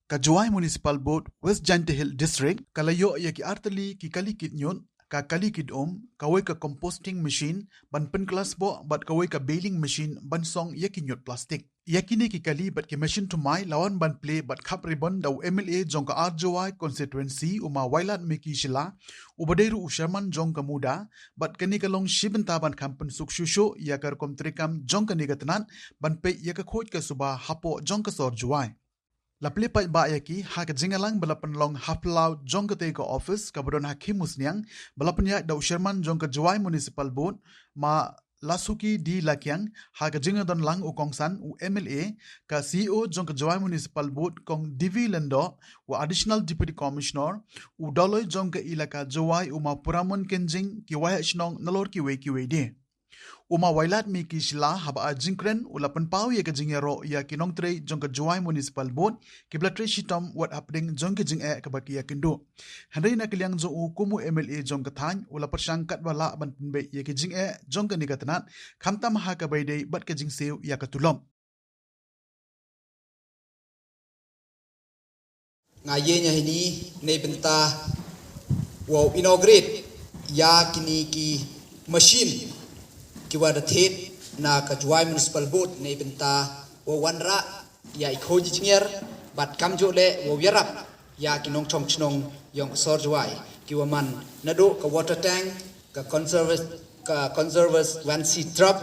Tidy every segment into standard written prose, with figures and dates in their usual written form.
Kajuai Municipal Board West Jante Hill District kalayo ya ki artali ki kali kitnyon ka kali kidom kawai ka composting machine ban pen kelas bo bat kawai ka baling machine ban song ya ki nyot plastik yakini ki kali bat ki machine to mai lawan ban play bat khap ribbon daw MLA jong ka RJY constituency uma wailat meki shila ubadairu ushaman jong ka muda bat kani kalong shibenta ban kampen sukshusho ya kar komtrikam jong ka nigatnan ban pe ya ka khoj ka suba hapo jong ka sor juai Laple pa ba yaki ha ka jingalang balapan long haplau jong ka te ka office ka bodon hakim musniang balapan ya daw Sherman jong ka Juai Municipal Board ma Lasuki di Lakyang ha ka jingadon lang u kongsan u MLA ka CEO jong ka Juai Municipal Board kong Divi Lendo u Additional Deputy Commissioner u doloy jong ka ilaka Juai u ma Puramon Kenjing ki waya shnong nalor ki we de Uma wailat mi kisla haba jingkren ulapan pau ya ka jingero ya kinong tre jong ka Juai Municipal Board kibla tre shitom what happening jong ka jing ka baki ya kindo handai na kiliang jo kumu MLA jong ka than ula persangkat wala ban penbe ya ka jing jong ka nigatnan khamtam ha ka baidei bat ka jing seu ya ka tulom ngayenya ini nei benta wow inaugurate ya kini ki machine kiwa da thet na ka Juai Municipal Board nei benta wo wanra ya ikhoji jingyer bat kamjo le wo yarap ya kinong chong chnong yong sor Juai kiwa man nado ka water tank ka conservers one seat drop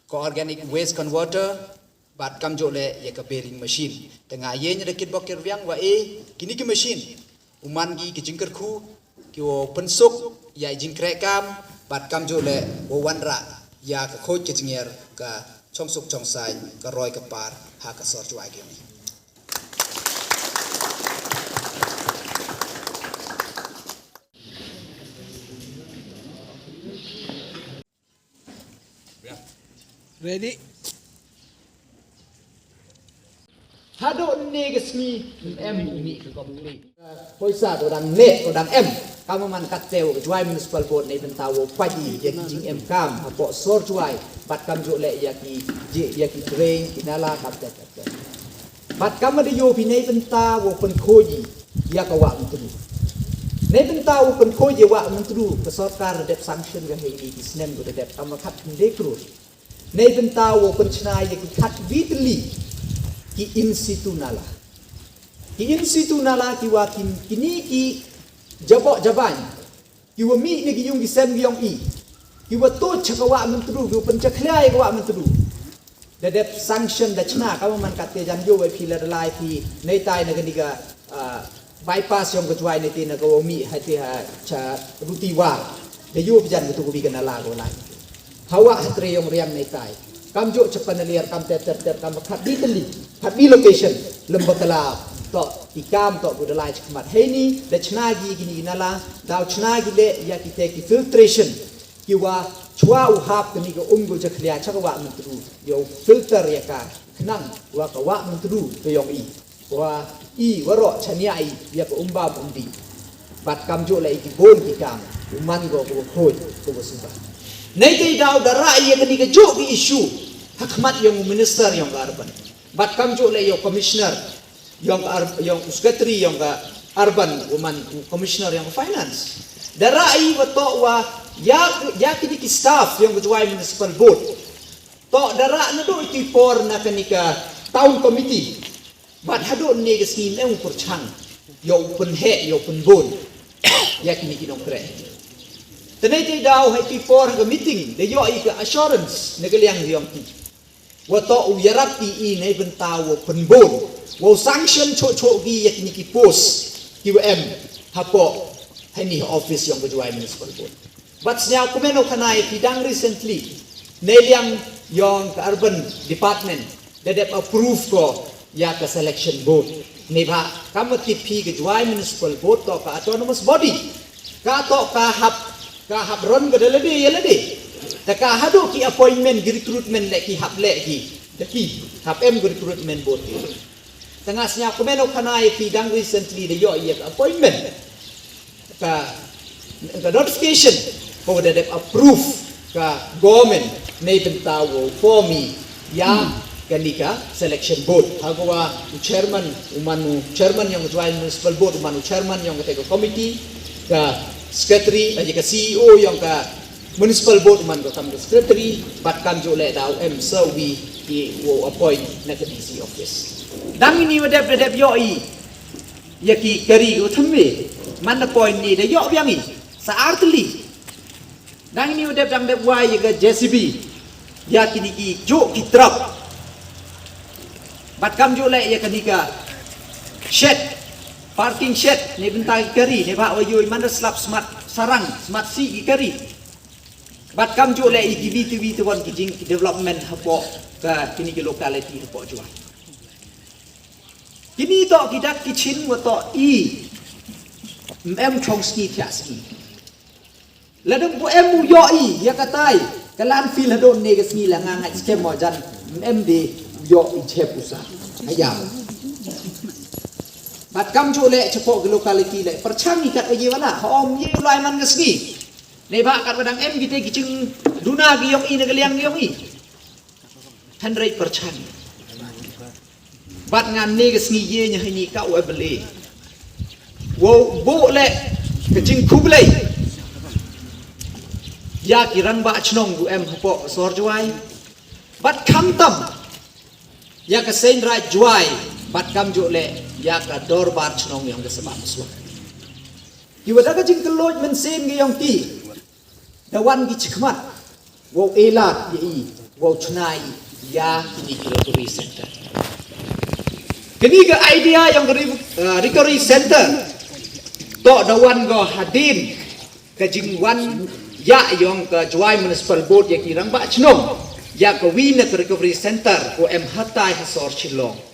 ka organic waste converter bat kamjo le ya ka bearing machine tengah ye nya dekit bokir wiang wa kini ki machine uman gi ki jingker khu kiwa pensuk ya jingkre kam bat kamjo le wo wanra ya ka khoj ke jingyer ka chongsuk chongsai ka roi ka par ha ka sor Juai ge ni Ready? hado ne gesmi em ini ke komplek poisa do dang ne do dang em kamu man katel Juai Municipal Board nei bentawo pagi ya jing em kam apo sor Juai bat kam jo le ya ki train kinala kap tet bat kam de yo pi nei bentawo pen khoji ya ka wa mtu nei bentawo pen khoji wa mtu ka sarkar dep sanction ga hei di snem go dep kam khat de kru nei bentawo pen chnai ya ki khat vitli ki in situ nala ki wa kini ki jabok jaban ki wa mi ni ki yung ki sem yong i ki wa to chakawa mentru ki pencakhlai ka wa mentru da dep sanction da chna ka man kat te jan yo we phi la lai phi nei tai na ni ga bypass yong ka Juai nei te na ka wa mi ha te ha cha ruti wa de yo jan tu ko bi kana la ko lai hawa hatre yong riam nei tai kam jo chapan liar kam ter kam khat di teli khat di location lembakala to ikam to budalai chmat heini de chnagi gini nala daw chnagi le ya ki te ki filtration ki wa chwa u hap ni go go jakhlia chakwa mutru yo filter ya ka knang wa ka wa mutru to yong i wa i waro chania i ya ko umba umbi bat kam jo le ki bon ki kam uman go ko khoj ko suba nei dei daw da rai ya ni ga jo ki issue hakmat yung minister yung urban bat kam jo le yung commissioner yung secretary yung urban woman commissioner yung finance darai wa to wa ya kini ki staff yung Juai Municipal Board to dara na do iti por na kanika town committee bat hado ni ga sin ang kurchang yung punhe yung punbon ya kini kinong pre tenay daw hay ti por ga meeting de yo ika assurance nagaliang yung ti wato uyarap ti nei bentawo penbon wo sanction cho gi yak ni ki post QM hapo hani office yung Juai Municipal Board but now kumeno kanai pidang recently neliang yung urban department that approve ko ya ka selection board ne ba kamati pi ga Juai Municipal Board to ka autonomous body ka to ka hap ron ga dele yelede taka hado ki appointment ki recruitment le ki hap le ki daki hap em ki recruitment board ki tengah nya kumeno kanai pidang recently de yo ye appointment ka notification ko de approve ka government nei bentawo for me ya kanika selection board hagawa chairman yang join municipal board umanu chairman yang ketego committee ka secretary aja ka CEO yang ka municipal board man ko kam secretary bat kam jo le daw so we will appoint na ka DC office dang ini wadap yo yaki kari ko thamme man na point ni de yo byang sa artli dang ini wadap dang de wai ga JCB ya kini ki jo ki truck bat kam jo le ya kanika shed parking shed ni bentai kari ni ba wayo man slap smart sarang smart si kari bat kam jo le ki vi tu wan ki jing development hapo ka kini ki locality hapo jo kini to kita kichin wa to chong ski ski ladang bu em yo ya katai kalan fil hadon ne gas ni la nga skem mo jan de yo chepusa ayam bat kam chole chepo locality le perchang ni kat aje wala om ye ulai man gas ni ne ba kat badang em gite gicing duna gi yong ne galiang yong 100 perchang bat ngan ne gas ni ye nya ni ka wa bele wo bo le gicing kublai ya kirang ba chnong bu em hapo sor juai bat kam tam ya ka sein ra juai bat kam jo le ya ka dor bar chnong yang sebab so ki wada ka jing keloj men sen ge yong ti dawan gi chikmat wo elat ye wo chnai ya kini recovery center kini ga idea yang recovery center to dawan go hadim ka jing wan ya yang ke juai municipal board yang kirang ba chnong ya ke win recovery center ko em hatai hasor chilong